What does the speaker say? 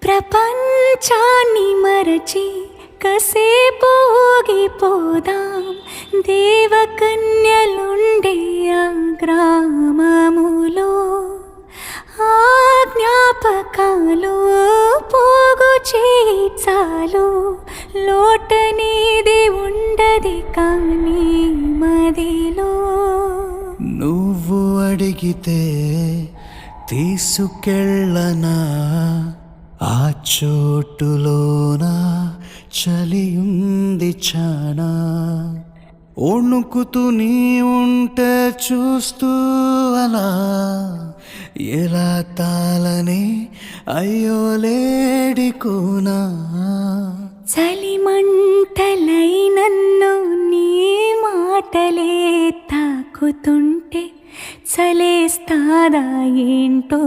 ప్రపంచాన్ని మరచి కసేపు ఊగిపోదాం దేవకన్యలుండే ఆ గ్రామములో. ఆ జ్ఞాపకాలు పోగు చేచాలు, లోటనేది ఉండది కానీ మదిలో. నువ్వు అడిగితే తీసుకెళ్ళనా, ఆ చోటులోన చలియుంది చానా. వణుకుతూ నీ ఉంటే చూస్తూ అలా ఎలా తాళనే అయ్యో లేడికోనా. చలిమంటలై నన్ను నీ మాటలే తాకుతుంటే చలేస్తాదా ఏంటో.